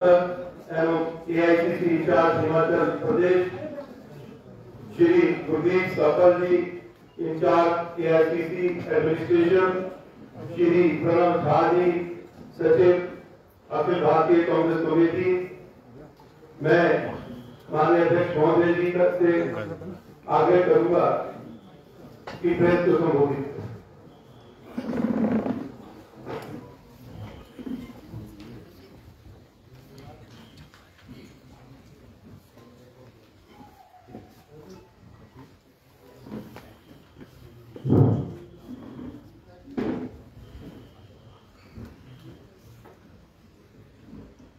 एवं AICC incharge Himachal Pradesh Shri Gurdeep Sappal ji, incharge AICC administration Shri Pranav Jha ji, सचिव अखिल भारतीय कांग्रेस कमेटी। मैं माननीय अध्यक्ष महोदय जी से आग्रह करूंगा कि प्रेस को संबोधित।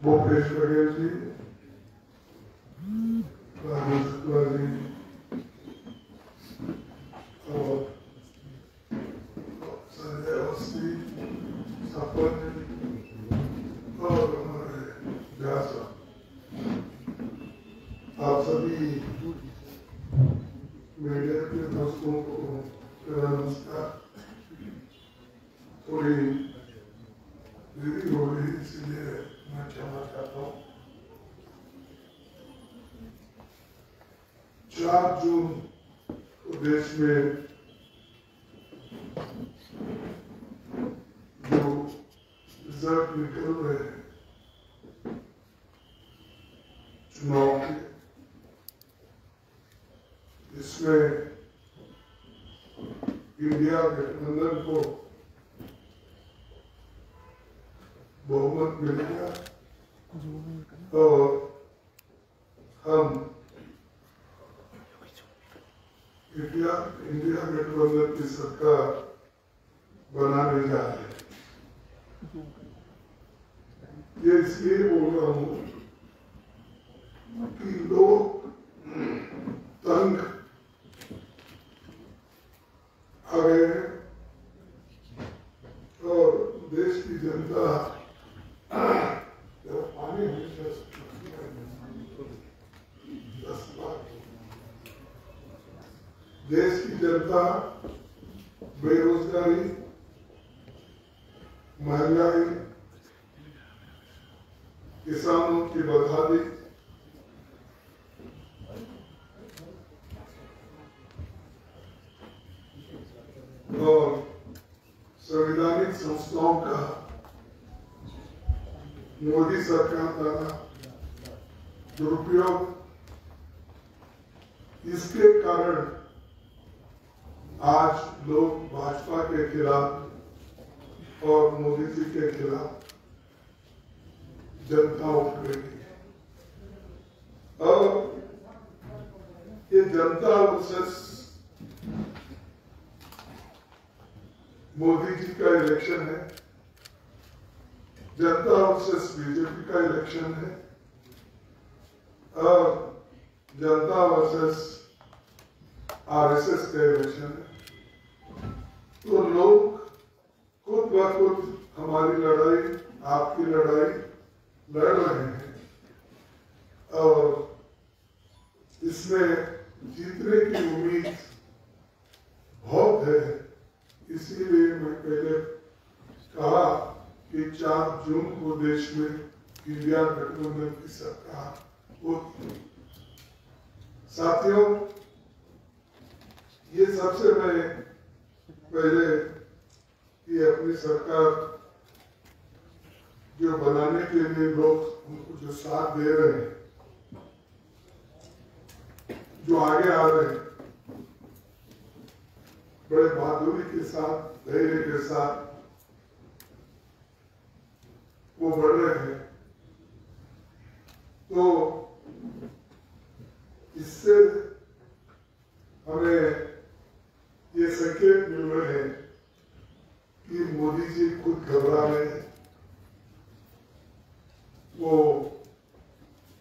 भूपेश बघेल जी, राजेश शुक्ला जी और संजय अवस्थी, सपन और हमारे व्यास, आप सभी मीडिया के दोस्तों को मेरा नमस्कार। थोड़ी देरी हो गई इसलिए मैं क्षमा चाहता हूँ। 4 जून को देश में जो रिजल्ट निकल रहे हैं चुनाव के, इसमें इंडिया गठबंधन को बहुमत मिलेगा और हम इंडिया गठबंधन की सरकार बनाने जा रहे हैं। ये इसलिए बोल रहा हूँ कि लोग तंग आ गए हैं और देश की जनता देश की जनता बेरोजगारी, महंगाई, किसानों की बर्बादी, और संवैधानिक संस्थाओं का मोदी सरकार द्वारा दुरुपयोग, इसके कारण आज लोग भाजपा के खिलाफ और मोदी जी के खिलाफ जनता उठ गई है। और ये जनता वर्सेस मोदी जी का इलेक्शन है, जनता वर्सेस बीजेपी का इलेक्शन है और जनता वर्सेस आरएसएस का इलेक्शन है। तो लोग खुद ब खुद हमारी लड़ाई, आपकी लड़ाई लड़ रहे हैं और इसमें जीतने की उम्मीद बहुत है। इसीलिए मैं पहले कहा कि 4 जून को देश में इंडिया गठबंधन की सरकार होगी। साथियों, ये सबसे मैं पहले ये अपनी सरकार जो बनाने के लिए लोग उनको जो साथ दे रहे हैं, जो आगे आ रहे हैं, बड़े बहादुरी के साथ, धैर्य के साथ वो बढ़ रहे हैं, तो इससे हमें ये संकेत मिल रहे हैं कि मोदी जी खुद घबरा रहे हैं। वो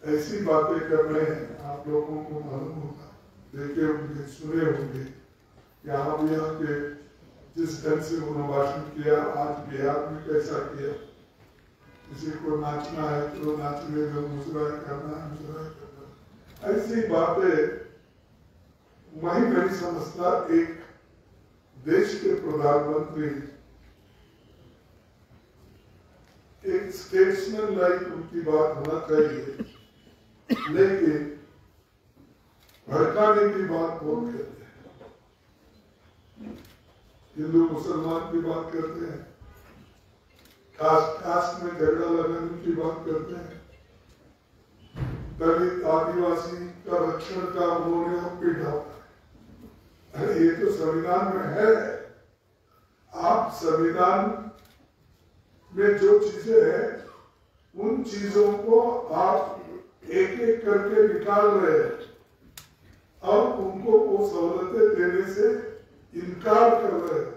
ऐसी बातें कर रहे हैं, आप लोगों को मालूम होगा, देखे होंगे, सुने होंगे। यहाँ भी आके जिस ढंग से उन्होंने भाषण किया, आज बिहार में कैसा किया, किसी को नाचना है तो नाचने दो, मुस्कुराए करना है मुस्कुराए करना, ऐसी बातें मैं नहीं समझता एक देश के प्रधानमंत्री एक स्टेट्समैन लाइक उनकी बात होना चाहिए, लेकिन भड़काने की बात बहुत करते हैं। हिंदू मुसलमान की बात करते हैं, कास्ट में झगड़ा लगाने की बात करते हैं, दलित आदिवासी का रक्षण का उन्होंने अपील ढाला। अरे ये तो संविधान में है। आप संविधान में जो चीजें हैं उन चीजों को आप एक एक करके निकाल रहे हैं और उनको वो सहूलतें देने से इनकार कर रहे हैं।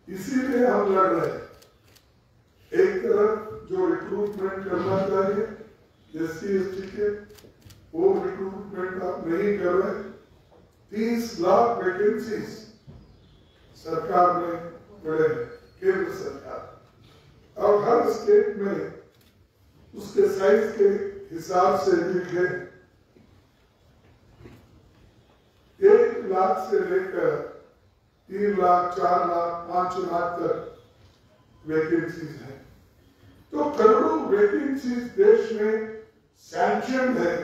इसीलिए हम लड़ रहे हैं। एक तरफ जो रिक्रूटमेंट करना चाहिए SC/ST के, वो रिक्रूटमेंट आप नहीं कर रहे। 30 लाख वैकेंसीज सरकार ने बढ़े हैं, केंद्र सरकार, और हर स्टेट में उसके साइज के हिसाब से लिखे 1 लाख से लेकर 3 लाख, 4 लाख, 5 लाख तक वैकेंसीज है। तो करोड़ों वैकेंसीज देश में सैंक्शन है,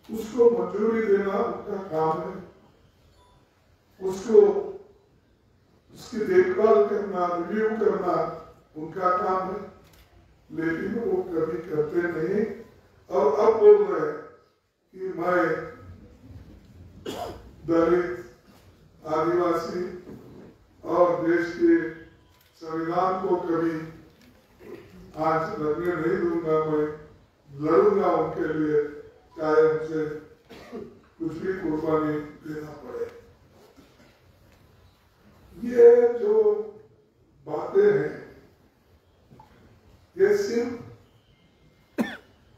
उसको मंजूरी देना उनका काम है, उसको उसकी देखभाल करना, रिव्यू करना उनका काम है, लेकिन वो कभी करते नहीं। और अब बोल रहे हैं कि मैं दलित, आदिवासी और देश के संविधान को कभी आज लगने नहीं दूंगा, मैं लड़ूंगा उनके लिए, चाहे मुझे कुछ भी कुर्बानी देना पड़े। ये जो बातें हैं ये सिर्फ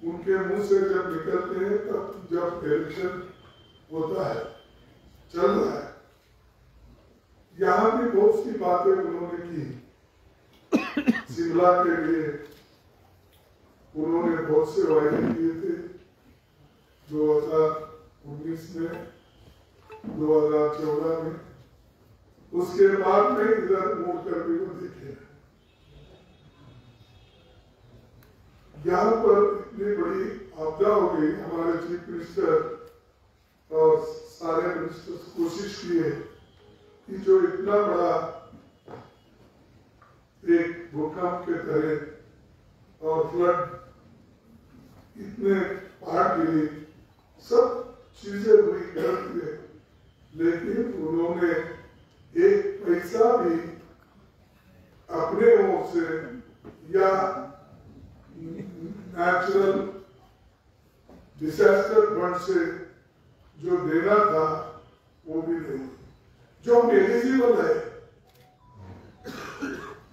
उनके मुंह से जब निकलते हैं तब जब इलेक्शन होता है, चल रहा है। यहाँ भी बहुत सी बातें उन्होंने की। शिमला के लिए उन्होंने बहुत से वायदे किए थे 2019 में, 2014 में। उसके बाद में इधर मुड़ कर भी वो देखे। यहाँ पर इतनी बड़ी आपदा हो गई, हमारे चीफ मिनिस्टर और सारे मिनिस्टर्स कोशिश किए कि जो इतना बड़ा एक भूकंप के तरह और फ्लड, इतने पहाड़ गिरी, सब चीजें हुई कर दिए, लेकिन उन्होंने एक पैसा भी अपने ओर से या नेचुरल डिजास्टर फंड से जो देना था वो भी नहीं। जो एलिजिबल है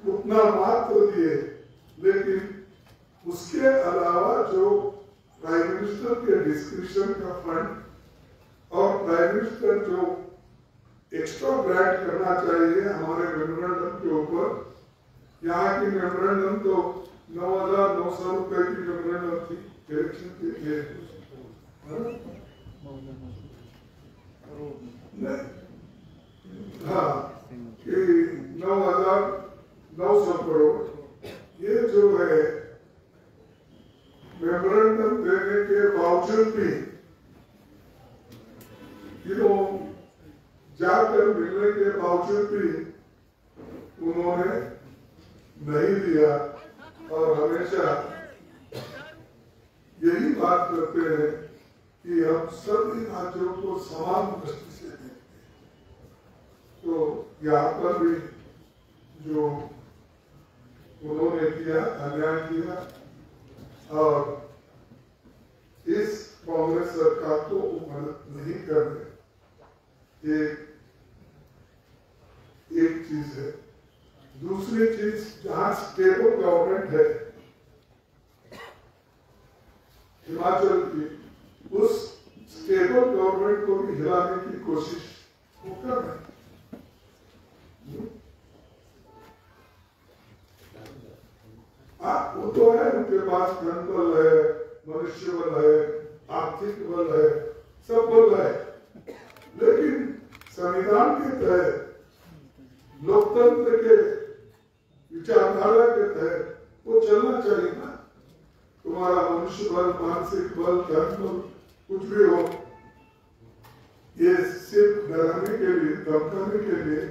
उतना मात्र दिए, लेकिन उसके अलावा जो प्राइम मिनिस्टर के डिस्क्रिप्शन का फंड और प्राइम मिनिस्टर जो एक्स्ट्रा ग्रांट करना चाहिए हमारे मेमोरेंडम के ऊपर, यहाँ की मेमोरेंडम तो 9,900 रुपए की मेमोरेंडम थी इलेक्शन के लिए। हाँ, कि 9,900 करोड़ ये जो है मेमोरेंडम देने के बावजूद भी जाकर मिलने के बावजूद भी उन्होंने नहीं दिया और हमेशा यही बात करते हैं कि हम सभी राज्यों को समान दृष्टि से देखते हैं। तो यहाँ पर भी जो उन्होंने किया, अन्याय किया, और इस कांग्रेस सरकार को मदद नहीं कर रहे। एक चीज है। दूसरी चीज, जहां स्टेबल गवर्नमेंट है हिमाचल की, उस स्टेबल गवर्नमेंट को भी हिलाने की कोशिश वो कर रहे हैं। वो तो है, उनके पास धन बल है, मनुष्य बल है, आर्थिक बल है, सब बल है, लेकिन संविधान के तहत, लोकतंत्र के विचारधारा के तहत वो चलना चाहिए ना। तुम्हारा मनुष्य बल, मानसिक बल, धन बल कुछ भी हो, ये सिर्फ डराने के लिए, धमकाने के लिए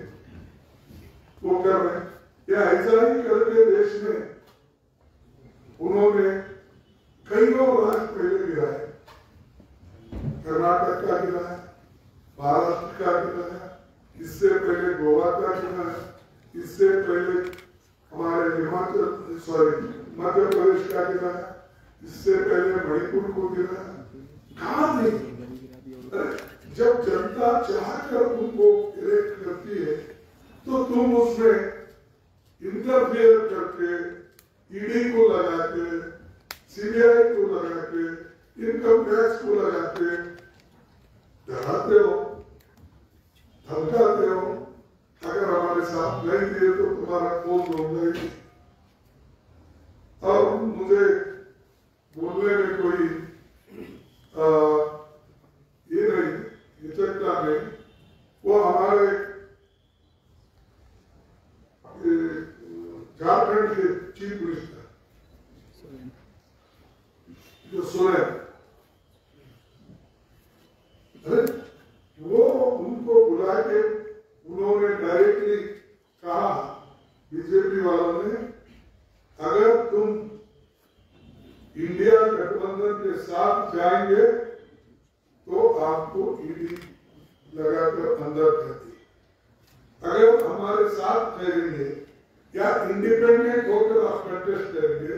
वो कर रहे हैं। या ऐसा ही करके देश में उन्होंने कईयों राज पहले गिराए। कर्नाटक का गिराया, महाराष्ट्र का गिराया, इससे पहले गोवा का गिराया, इससे पहले हमारे मध्य प्रदेश का गिराया, इससे पहले मणिपुर को गिराया। कहाँ नहीं? जब जनता चाहकर तुमको इलेक्ट करती है तो तुम उसमें इंटरफेयर करके, ईडी को लगा के, सीबीआई को लगा के, इनकम टैक्स को लगा के डराते हो, धमकाते हो। अगर हमारे साथ नहीं दिए तो तुम्हारा कौन होगा ही। और मुझे बोलने में कोई ये नहीं, हिचकता नहीं। वो हमारे झारखंड के चीफ मिनिस्टर जो सोरेन, वो उनको बुला के उन्होंने डायरेक्टली कहा बीजेपी वालों ने, अगर तुम इंडिया गठबंधन के साथ जाएंगे तो आपको ईडी लगाकर अंदर कर दी। अगर हमारे साथ ठहरेंगे या इंडिपेंडेंट होकर आप कंटेस्ट करेंगे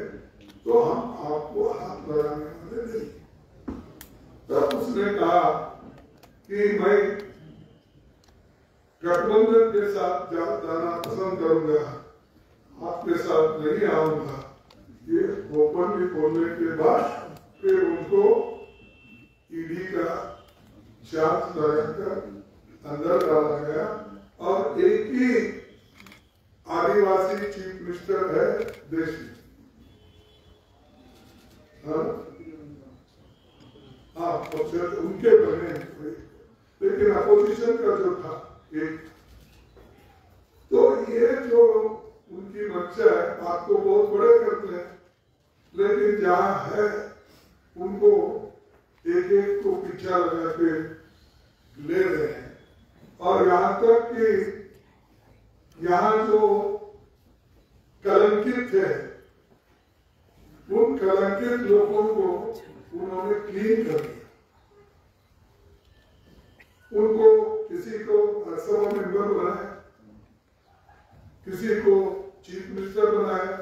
तो हम आपको हाथ लगाने वाले नहीं। तब उसने कहा कि मैं गठबंधन के साथ जाना पसंद करूंगा, आपके साथ नहीं आऊंगा। ये ओपनली बोलने के बाद फिर उनको ईडी का चार्ज लगाकर अंदर डाला गया। और एक ही आदिवासी चीफ मिनिस्टर है देश में। हाँ, उनके बने, लेकिन अपोजिशन का जो था एक, तो ये जो उनकी मंशा है, आपको बहुत बड़े करते हैं, लेकिन जहां है उनको एक एक को पीछा लगा के ले रहे हैं। और यहाँ तक कि यहाँ जो कलंकित थे, उन कलंकित लोगों को उन्होंने क्लीन कर दिया। उनको किसी को राज्यसभा मेंबर बनाया, किसी को चीफ मिनिस्टर बनाया,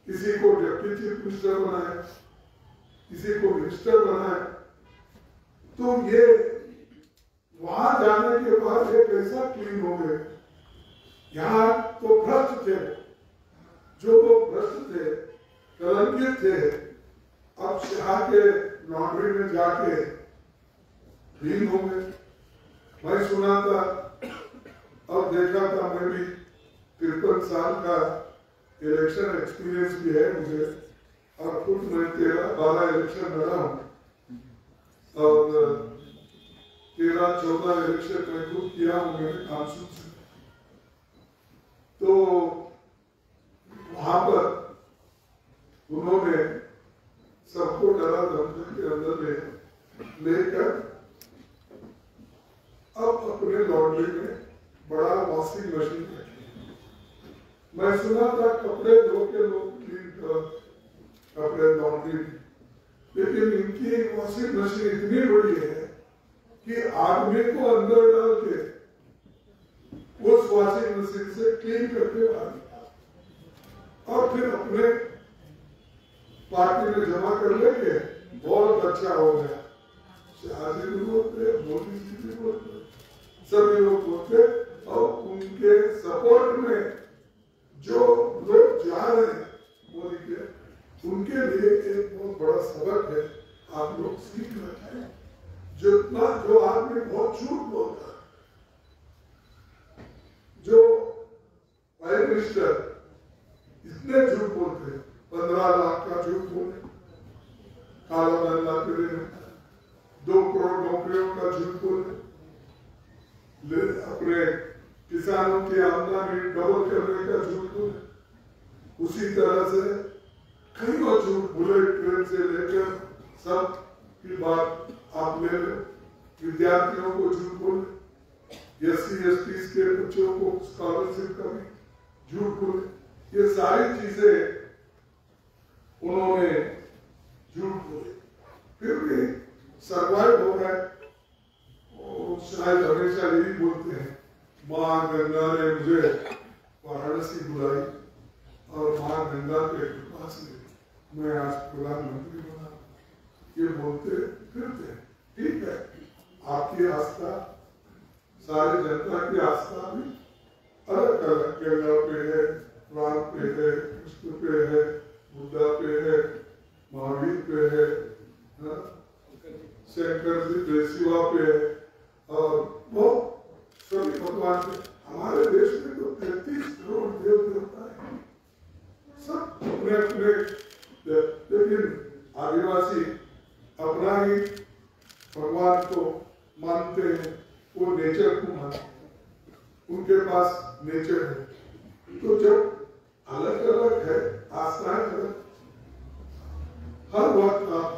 किसी को डिप्टी चीफ मिनिस्टर बनाया, किसी को मिनिस्टर बनाया। तो ये वहां जाने के बाद ये कैसा क्लीन हो गए। यहाँ तो भ्रष्ट थे, जो लोग भ्रष्ट थे, कलंकित थे, अब शाह के लॉन्ड्री में जाके क्लीन हो गए। मैं सुना था और देखा था, मैं भी 53 साल का इलेक्शन एक्सपीरियंस भी है मुझे, और खुद मैं 13-12 इलेक्शन लड़ा हूँ और 13-14 इलेक्शन मैं खुद किया हूँ मेरे काउंसिल से। तो वहां पर उन्होंने सबको डरा धमकी के अंदर लेकर अब अपने लॉन्ड्री में बड़ा वॉशिंग मशीन रखी। मैं सुना था कपड़े धो के लोग क्लीन कर कपड़े लॉन्ड्री में, लेकिन इनकी वॉशिंग मशीन इतनी बड़ी है कि आदमी को अंदर डाल के उस वॉशिंग मशीन से क्लीन करके बाहर निकाल और फिर अपने पार्टी में जमा कर लेंगे। बहुत अच्छा हो गया। शाहजी भी बोलते, मोदी जी भी बोलते, सभी लोग बोलते, और उनके सपोर्ट में जो लोग जा रहे हैं मोदी के, उनके लिए एक बहुत बड़ा सबक है। आप लोग सीख रहे हैं। जितना जो आदमी बहुत झूठ बोलता है, जो प्राइम मिनिस्टर इतने झूठ बोलते हैं, 15 लाख का झूठ बोले, काला धन लाते रहे, 2 करोड़ नौकरियों का झूठ बोले, अपने किसानों की आमदनी डबल करने का झूठ बोले, उसी तरह से कई और झूठ, बुलेट ट्रेन से लेकर सब की बात आप ले लो, विद्यार्थियों को झूठ बोले, SC/ST के बच्चों को स्कॉलरशिप का भी झूठ बोले, ये सारी चीजें उन्होंने झूठ बोले, फिर भी सर्वाइव हो गए। और शायद हमेशा यही बोलते हैं, माँ गंगा ने मुझे वाराणसी बुलाई और माँ गंगा के कृपा से मैं आज प्रधानमंत्री बना, ये बोलते फिरते। ठीक है, आपकी आस्था, सारी जनता की आस्था भी अलग अलग गंगा पे है, राम पे है, कृष्ण पे है, बुद्धा पे है, महावीर पे है, शंकर जी शिवा पे है, और वो सभी भगवान पे। हमारे देश में तो 33 करोड़ देव देवता है, सब अपने अपने, लेकिन आदिवासी अपना ही भगवान को मानते हैं, वो नेचर को मानते हैं, उनके पास नेचर है। तो जब अलग अलग है, आस्थाएं अलग, हर वक्त आप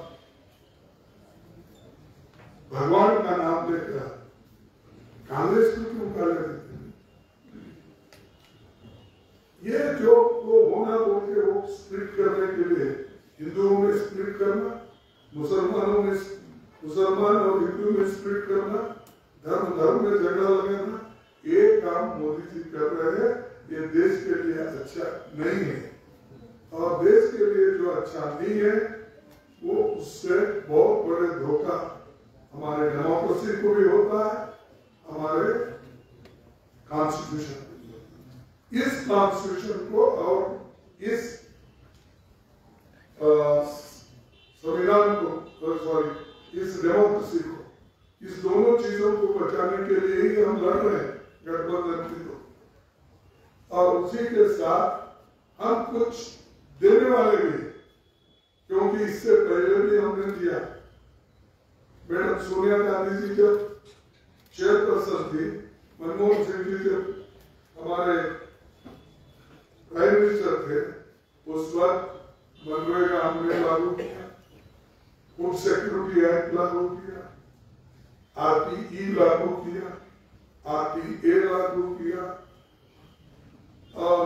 भगवान का नाम लेकर कांग्रेस को क्यों कर देते हैं? ये जो वो होना बोल के वो स्प्लिट करने के लिए, हिंदुओं में स्प्लिट करना, मुसलमान और हिंदू में स्प्लिट करना, धर्म में झगड़ा लगाना, ये काम मोदी जी कर रहे हैं। ये देश के लिए अच्छा नहीं है, और देश के लिए जो अच्छा नहीं है वो उससे बहुत बड़े धोखा हमारे डेमोक्रेसी को भी होता है, हमारे कॉन्स्टिट्यूशन को भी होता है। इस कॉन्स्टिट्यूशन को और इस संविधान को, सॉरी, इस डेमोक्रेसी को, इस दोनों चीजों को बचाने के लिए ही हम लड़ रहे हैं गठबंधन के लोग, और उसी के साथ हम कुछ देने वाले भी, क्योंकि इससे पहले भी हमने दिया। मैडम सोनिया गांधी जी जब चेयरपर्सन थी, मनमोहन सिंह जी जब हमारे प्राइम मिनिस्टर थे, उस वक्त मनरेगा हमने लागू किया, फूड सिक्योरिटी एक्ट लागू किया, RTE लागू किया, RTA लागू किया, और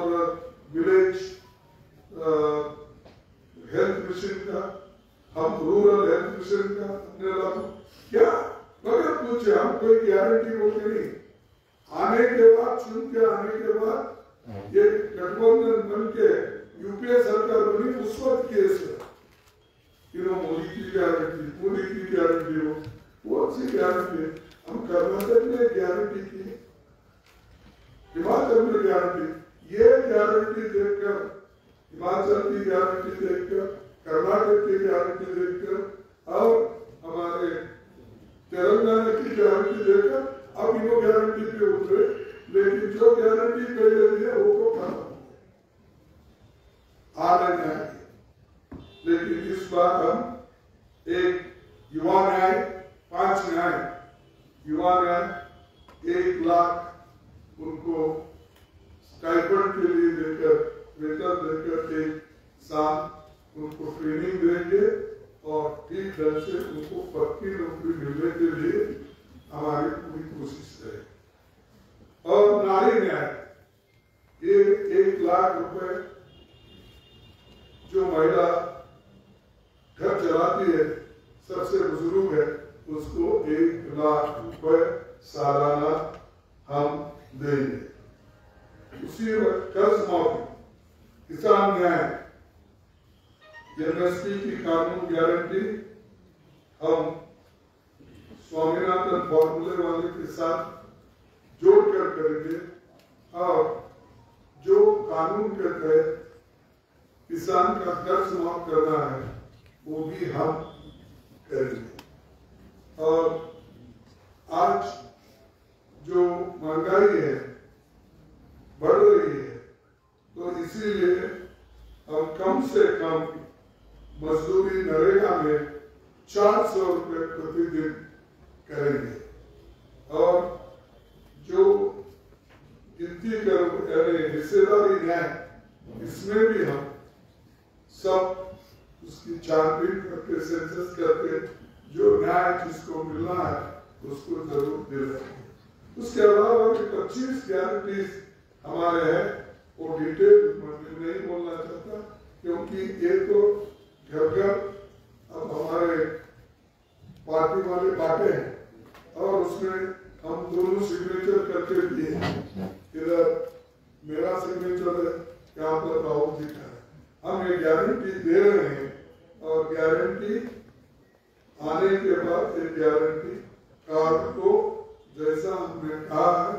विलेज हेल्थ मिशन का, हम रूरल हेल्थ मिशन का हमने लागू क्या, मगर पूछे हम कोई गारंटी बोलते नहीं। आने के बाद, चुन के आने के बाद, ये गठबंधन बन के यूपीए सरकार बनी, उस वक्त केस है, मोदी की गारंटी हो, कौन सी गारंटी? हम कर्नाटक में गारंटी की, हिमाचल में गारंटी, ये गारंटी देखकर, हिमाचल की गारंटी देखकर, कर्नाटक की गारंटी देखकर और हमारे तेलंगाना की गारंटी देखकर अब इनको गारंटी पे उतरे, लेकिन जो गारंटी पहले दी है वो तो खत्म आ रहे हैं। लेकिन इस बार हम एक युवा न्याय, 5 न्याय, युवा न्याय 1 लाख उनको स्टाइपेंड के लिए देकर, वेतन देकर 1 साल उनको ट्रेनिंग देंगे और ठीक ढंग से उनको पक्की नौकरी मिलने के लिए हमारी पूरी कोशिश है। और नारी न्याय, ये 1 लाख रुपए जो महिला घर चलाती है, सबसे बुजुर्ग है, उसको 1 लाख रुपए सालाना हम देंगे। उसी वक्त कर्ज माफी, किसान न्याय, एमएसपी की कानून गारंटी हम स्वामीनाथन फॉर्मूले वाले के साथ जोड़कर करेंगे, और जो कानून के तहत किसान का कर्ज माफ करना है वो भी हम करेंगे। और आज जो महंगाई है बढ़ रही है, तो इसीलिए हम कम से कम मजदूरी नरेगा में 400 रुपए प्रतिदिन करेंगे, और जो गिनती कर हिस्सेदारी न्याय इसमें भी हम सब उसकी छानबीन करके सेंसस करके जो न्याय जिसको मिलना है उसको जरूर दिलाएंगे। उसके अलावा भी 25 गारंटीज हमारे हैं, वो डिटेल मैं नहीं बोलना चाहता क्योंकि ये तो घर घर अब हमारे पार्टी वाले बांटे हैं और उसमें हम दोनों सिग्नेचर करके दिए। इधर मेरा सिग्नेचर है, यहाँ पर राहुल जी का है। हम ये गारंटी दे रहे हैं और गारंटी आने के बाद ये गारंटी कार्ड को जैसा हमने कहा है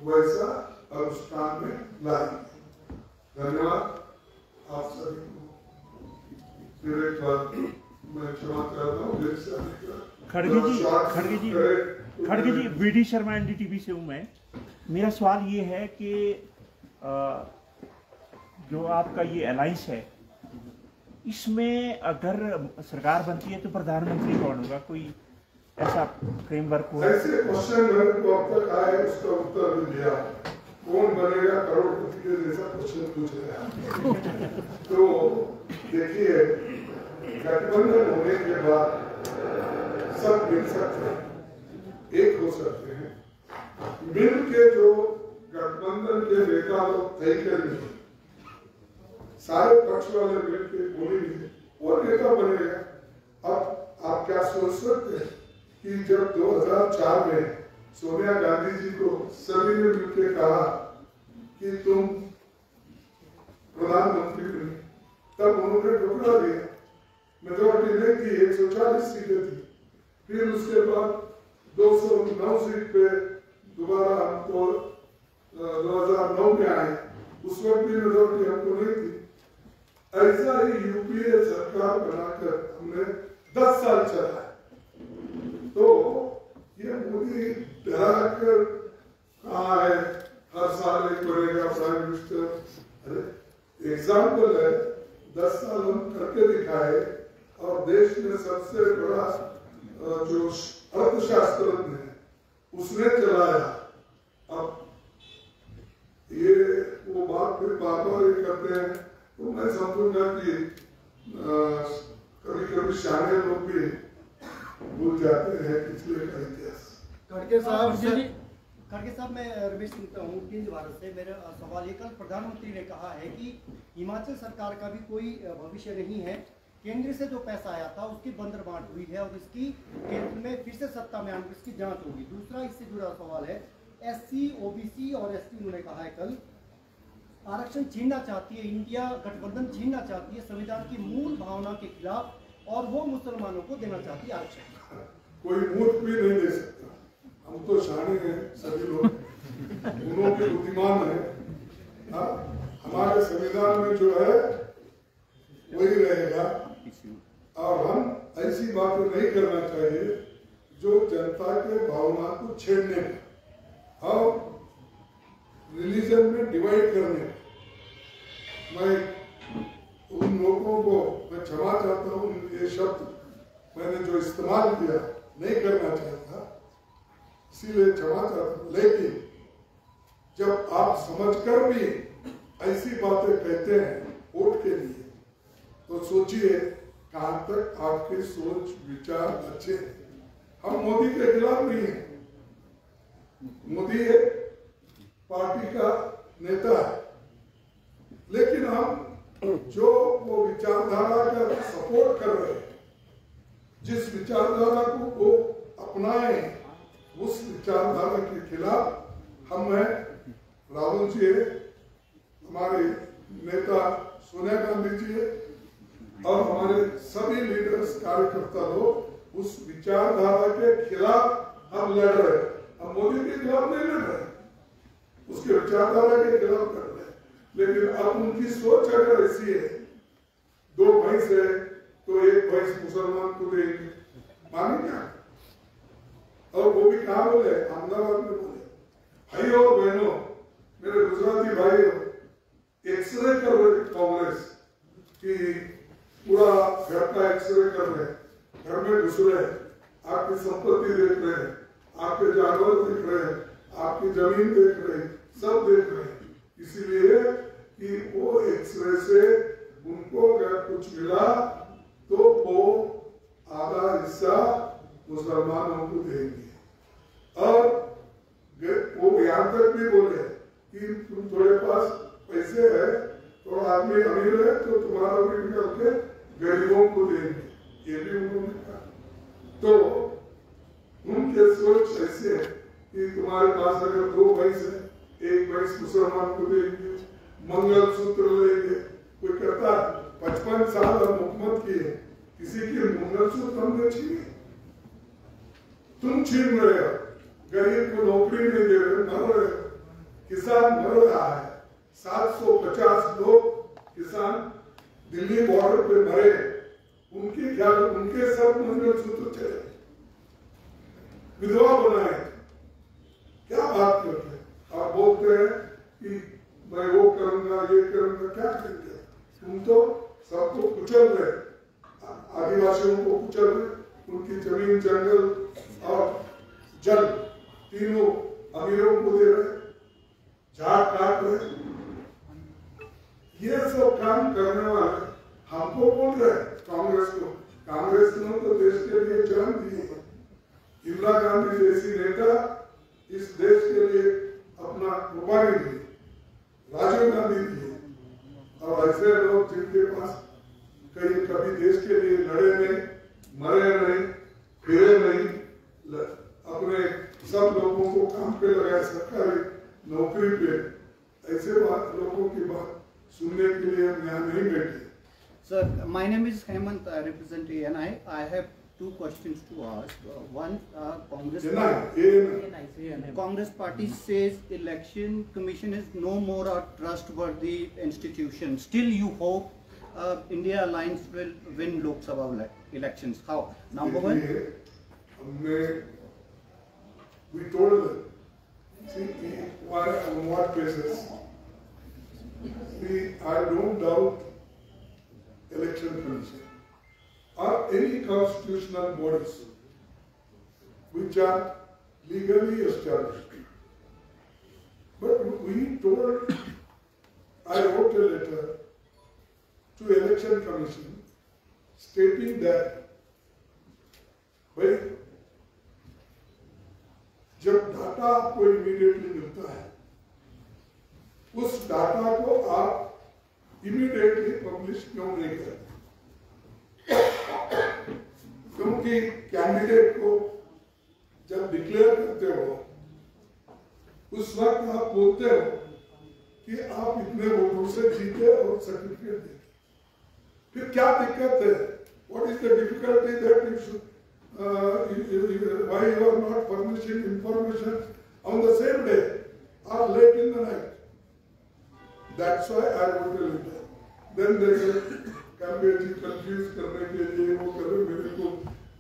वैसा अनुष्ठान में लाएंगे। धन्यवाद आप सभी को। फिर एक बार मैं क्षमा करता हूँ। खड़गे जी वीडी शर्मा एनडीटीवी से हूँ मैं। मेरा सवाल ये है कि जो आपका ये अलायंस है, इसमें अगर सरकार बनती है तो प्रधानमंत्री कौन होगा? कोई ऐसा फ्रेमवर्क हो? ऐसे क्वेश्चन मेरे को अब तक आए, उसका उत्तर भी दिया। कौन बनेगा करोड़पति के जैसा क्वेश्चन पूछ रहे हैं। तो देखिए, गठबंधन होने के बाद सब मिल सकते हैं, एक हो सकते हैं। मिल के जो गठबंधन के नेता लोग तय करेंगे, सारे पक्ष वाले मिल के बोलेंगे और नेता बनेगा। अब आप क्या सोच सकते हैं कि जब 2004 में सोनिया गांधी जी को सभी ने मिलकर कहा कि तुम प्रधानमंत्री बने, तब उन्होंने ठुकरा दिया। मेजोरिटी नहीं थी, 140 सीटें थी। फिर उसके बाद 209 सीट पे दोबारा हमको 2009 में आए, उस वक्त भी मेजोरिटी हमको नहीं थी। ऐसा ही यूपीए सरकार बनाकर हमने 10 साल चलाया। तो ये मोदी डरा कर कहा है हर साल एक बनेगा प्राइम मिनिस्टर। अरे एग्जाम्पल है, 10 साल हम करके दिखाए और देश में सबसे बड़ा जो अर्थशास्त्रज्ञ है उसने चलाया। अब ये वो बात फिर बार बार ये करते हैं, तो मैं समझूंगा कि कभी कभी शामिल लोग भी भूल जाते हैं पिछले का इतिहास। खड़गे साहब मैं रमेश सुनता हूँ केंद्र भारत से। मेरा सवाल ये, कल प्रधानमंत्री ने कहा है कि हिमाचल सरकार का भी कोई भविष्य नहीं है। केंद्र से जो पैसा आया था उसकी बंदरबांट हुई है और इसकी केंद्र में फिर से सत्ता में आने इसकी जांच होगी। दूसरा इससे जुड़ा सवाल है, एससी, ओबीसी और एसटी उन्होंने कहा है कल आरक्षण छीनना चाहती है, इंडिया गठबंधन छीनना चाहती है संविधान की मूल भावना के खिलाफ, और वो मुसलमानों को देना चाहती है आरक्षण। कोई मूर्ख भी नहीं दे सकता। हम तो शाने हैं सभी लोग, उन्हों के बुद्धिमान है। हमारे संविधान में जो है वही रहेगा और हम ऐसी बातें नहीं करना चाहिए जो जनता के भावना को छेड़ने का और रिलीजन में डिवाइड करने का। मैं उन लोगों को मैं क्षमा चाहता हूँ, ये शब्द मैंने जो इस्तेमाल किया नहीं करना चाहता, इसीलिए क्षमा चाहता हूँ। लेकिन जब आप समझकर भी ऐसी बातें कहते हैं वोट के लिए, तो सोचिए कहां तक आपके सोच विचार अच्छे हैं। हम मोदी के खिलाफ नहीं है, मोदी एक पार्टी का नेता है, लेकिन हम जो वो विचारधारा का सपोर्ट कर रहे हैं, जिस विचारधारा को वो अपनाए, उस विचारधारा के खिलाफ हम हैं। राहुल जी है, हमारे नेता सोनिया गांधी जी है और हमारे सभी लीडर्स कार्यकर्ता लोग उस विचारधारा के खिलाफ हम लड़ रहे हैं। हम मोदी के खिलाफ नहीं लड़ रहे, उसके विचारधारा के खिलाफ लड़ रहे हैं। लेकिन अब उनकी सोच अगर ऐसी है, 2 भैंस है तो 1 भैंस मुसलमान को देंगे, मानेंगे क्या? और वो भी कहा बोले, अहमदाबाद में बोले, भाई और बहनों, मेरे गुजराती भाई एक्सरे कर रहे कांग्रेस की, पूरा घर का एक्सरे कर रहे हैं, घर में घुस रहे हैं, आपकी संपत्ति देख रहे हैं, आपके जानवर देख रहे हैं, आपकी जमीन देख रहे हैं, सब देख रहे हैं। इसीलिए कि वो एक्सरे से उनको अगर कुछ मिला तो वो आधा हिस्सा मुसलमानों को देंगे। और वो यहाँ तक भी बोले कि तुम थोड़े पास पैसे है, थोड़ा आदमी अमीर है तो तुम्हारा भी निकल के गरीबों को देंगे, ये भी उन्होंने कहा। तो उनके सोच ऐसे है कि तुम्हारे पास अगर 2 भैंस है, 1 भैंस मुसलमान को देंगे, मंगल सूत्र लेंगे। कोई कहता 55 साल हम हुकूमत किए, किसी के मंगल सूत्र हमने छीने? तुम छीन रहे हो, गरीब को नौकरी नहीं दे रहे, मर रहे हो, किसान मर रहा है। 750 लोग किसान दिल्ली बॉर्डर पे मरे, उनके क्या, उनके सब मंगल सूत्र चले, विधवा बनाए। क्या बात करते हैं आप? बोलते हैं कि मैं वो करूंगा, ये करूंगा, क्या करेंगे? तुम तो सबको कुचल रहे, आदिवासियों को कुचल रहे, उनकी जमीन, जंगल और जल तीनों अमीरों को दे रहे, झाड़ काट रहे। ये सब काम करने वाले हमको बोल रहे कांग्रेस को। कांग्रेस ने तो देश के लिए जान दी है। इंदिरा गांधी जैसी नेता इस देश के लिए अपना कुर्बानी दी, राजीव गांधी दी, और ऐसे लोग जिनके पास कहीं कभी देश के लिए लड़े नहीं, मरे नहीं, फिरे नहीं, अपने सब लोगों को काम पे लगाए, सरकारी नौकरी पे, ऐसे लोगों की बात सुनने के लिए हम यहाँ नहीं बैठे। Sir, my name is Hemant. I represent ANI. I have 2 questions to ask. One, Congress party says election commission is no more a trustworthy institution. Still, you hope India Alliance will win Lok Sabha elections. How? Number one. We told them, see, on what basis? I don't doubt election commission or any constitutional bodies which are legally established. But we told, I wrote a letter to election commission stating that, भाई जब data आपको immediately मिलता है, उस data को आप immediately publish क्यों नहीं करते? क्योंकि कैंडिडेट को जब डिक्लेयर करते हो, उस वक्त आप बोलते हो कि आप इतने वोटों से जीते और सर्टिफिकेट देते। फिर क्या दिक्कत है? What is the difficulty that you should, why you are not furnishing information on the same day or late in the night? That's why I wrote a letter. Then they said, campaign confuse करने के लिए वो करे, मेरे को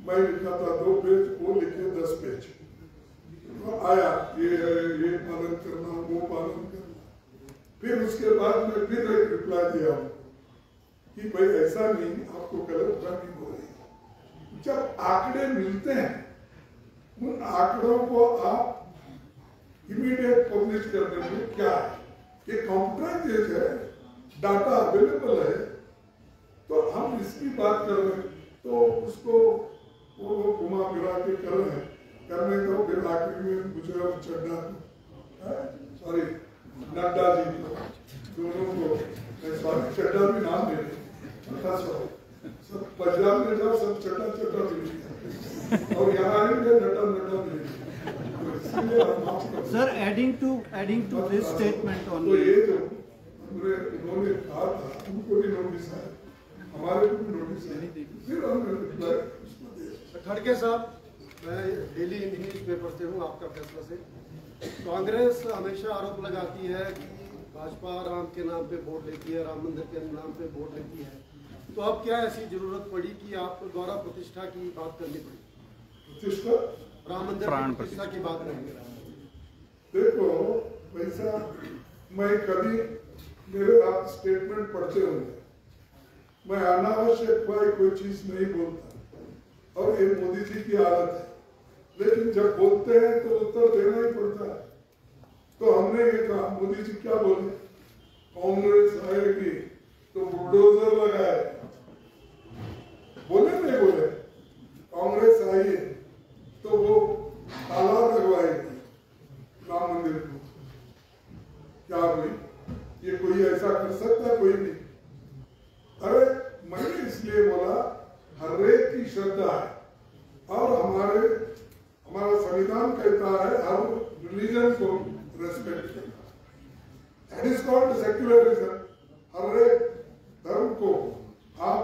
मैं लिखा था 2 पेज, वो लिखे 10 पेज। तो आया ये पालन करना, वो पालन करना। फिर उसके बाद मैं फिर एक रिप्लाई दिया कि भाई ऐसा नहीं, आपको गलत फहमी हो रही है। जब आंकड़े मिलते हैं, उन आंकड़ों को आप इमीडिएट पब्लिश करने में क्या है? ये कंप्यूटराइज है, डाटा अवेलेबल है, तो हम इसकी बात कर रहे हैं, तो उसको वो घुमा फिरा के कर रहे हैं, करने दो। फिर आखिर में मुझे और चड्डा, सॉरी नड्डा जी को, दोनों को, सॉरी चड्डा भी नाम ले रहे, सब पंजाब में जाओ सब चड्डा चड्डा मिलेगा, और यहाँ आएंगे नड्डा नड्डा मिलेगा। Sir, adding to this statement on तो ये जो उन्होंने कहा था, उनको भी नोटिस है, हमारे को भी नोटिस है, फिर हमने रिप्लाई उसको दिया। खड़गे साहब, मैं डेली न्यूज पेपर से हूँ, आपका फैसला से। कांग्रेस हमेशा आरोप लगाती है कि भाजपा राम के नाम पे वोट लेती है, राम मंदिर के नाम पे वोट लेती है, तो अब क्या ऐसी जरूरत पड़ी कि आपको द्वारा प्रतिष्ठा की बात करनी पड़ी? प्रतिष्ठा, राम मंदिर की प्रतिष्ठा की बात करेंगे। देखो वैसा मैं कभी, मेरे आप स्टेटमेंट पढ़ते होंगे, मैं अनावश्यक कोई चीज नहीं बोलता, और ये मोदी जी की आदत है, लेकिन जब बोलते हैं तो उत्तर देना ही पड़ता है। तो हमने ये कहा, मोदी जी क्या बोले कांग्रेस आएगी तो बुलडोजर लगाए, बोले नहीं बोले? कांग्रेस आई तो वो ताला लगवाएगी राम मंदिर को। क्या भाई, ये कोई ऐसा कर सकता है? कोई नहीं। अरे मैंने इसलिए बोला, हर एक की श्रद्धा है और हमारा संविधान कहता है हर रिलीजन को रेस्पेक्ट करना। That is called secularism. हर एक धर्म को आप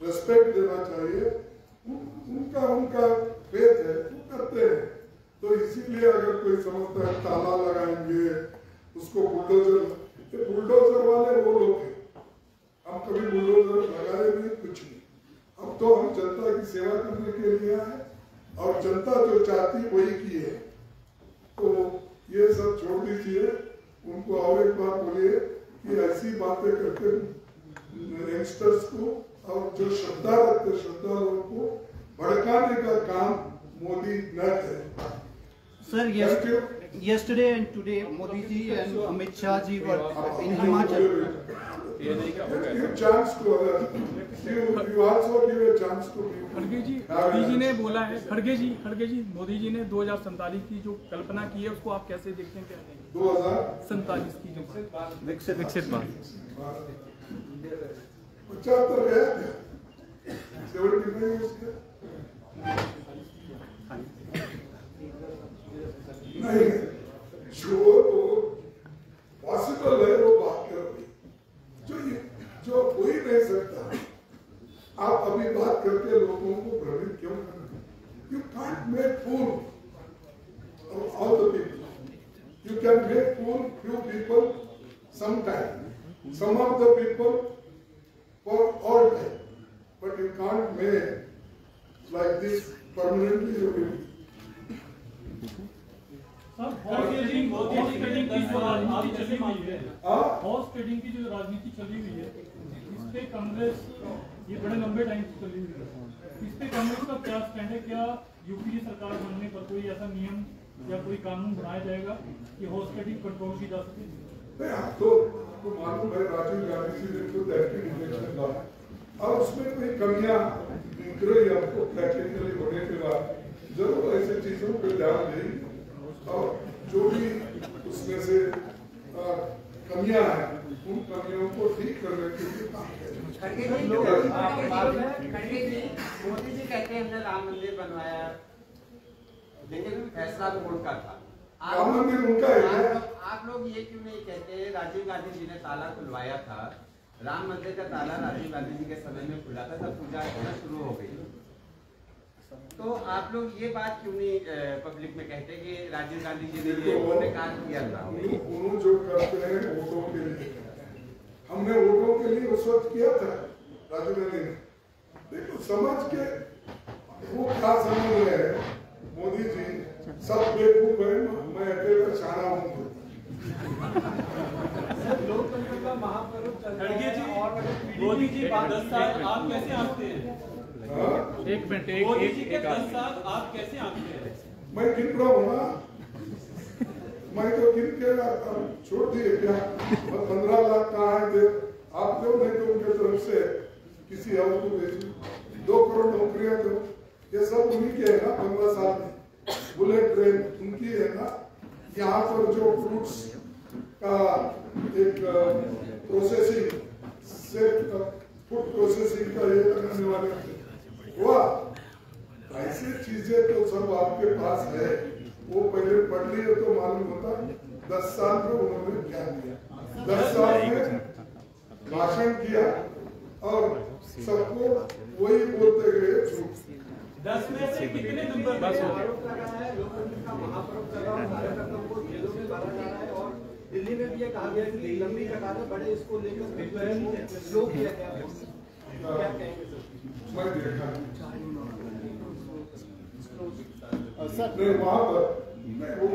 रेस्पेक्ट देना चाहिए। उनका फेथ है, वो करते हैं। तो इसीलिए अगर कोई समझता है ताला लगाएंगे उसको बुलडोजर वाले वो लोग हैं। हम कभी बुलडोजर लगाए नहीं, कुछ नहीं। अब तो हम जनता की सेवा करने के लिए आए और जनता जो चाहती वही की है। तो ये सब छोड़ दीजिए। उनको और एक बात बोलिए कि ऐसी बातें करते यंगस्टर्स को और जो श्रद्धा रखते श्रद्धालुओं को भड़काने का काम मोदी न करे। Sir, yesterday and today, Modi ji and Amit Shah ji were in Himachal. Give chance to others. You also give a chance to people. खड़गे जी, मोदी जी ने बोला है, खड़गे जी, मोदी जी ने 2047 की जो कल्पना की है उसको आप कैसे देखते हैं? क्या 2047 की जो विकसित भारत 75 है, 75 उसके नहीं, जो पॉसिबल है वो बात करो। जो हो ही नहीं सकता, आप अभी बात करके लोगों को भ्रमित क्यों कर रहे? You can't make fool of all the people. You can make fool few people some time, some of the people for all time, but you can't make like this permanently. Modi ji trading की जो राजनीति चली हुई है, horse trading की जो राजनीति चली हुई है, इस पे कांग्रेस ये बड़े लंबे टाइम से चली हुई है। इस पे कांग्रेस का क्या स्टैंड है? क्या यूपीए सरकार बनने पर कोई ऐसा नियम या कोई कानून बनाया जाएगा कि हॉर्स ट्रेडिंग कंट्रोल की जा सके? नहीं, आपको मालूम है राजीव गांधी जी ने खुद एक्टिव इलेक्शन लड़ा और उसमें कोई कमियां निकल रही, आपको टेक्निकली होने के बाद जरूर ऐसी चीजों पर ध्यान देंगे और जो भी उसमें से कमियां हैं उन कमियों को ठीक करने के लिए काम करें। खड़गे जी, मोदी जी कहते हैं हमने राम मंदिर बनवाया, लेकिन फैसला तो उनका था। राम मंदिर उनका है। आप लोग ये क्यों नहीं कहते राजीव गांधी जी ने ताला खुलवाया था? राम मंदिर का ताला राजीव गांधी जी के समय में खुला था, तब पूजा अर्चना शुरू हो गई। तो आप लोग ये बात क्यों नहीं पब्लिक में कहते कि राजीव गांधी जी ने ये उन्होंने काम किया था? उन्होंने जो करते हैं वोटों के लिए, हमने वोटों के लिए उस वक्त किया था राजीव गांधी ने। देखो समझ के वो क्या समझ रहे हैं मोदी जी, सब बेवकूफ है, मैं अकेला शाना हूँ। लोकतंत्र का महापर्व चल रहा है और मोदी जी 10 साल आप कैसे आंकते हैं? एक मिनट, मोदी जी के 10 साल आप कैसे आंकते हैं? मैं गिन रहा हूँ ना, मैं तो गिन के छोड़ दिए क्या? 15 लाख कहाँ आए थे? आप दो, नहीं तो उनके तरफ से किसी और को भेजो। 2 करोड़ नौकरियां दो, ये सब उन्हीं के है ना। 15 साल में बुलेट ट्रेन उनकी है ना। यहाँ पर जो फ्रूट्स का एक प्रोसेसिंग से फूड प्रोसेसिंग का ये करने वाले हुआ, ऐसी चीजें तो सब आपके पास है। वो पहले पढ़ लिए तो मालूम होता 10 साल में उन्होंने क्या किया। 10 साल में भाषण किया और सबको वही बोलते गए झूठ। 10 में से कितने नंबर बस हो गए? लोकतंत्र का महापर्व चल रहा है, भारत रत्न को जेलों में भरा जा रहा है और दिल्ली में भी ये कहा गया कि लंबी कतारें बड़े इसको लेकर स्लो किया गया है। क्या कहेंगे मैं देखा सर? वहां पर मैं वो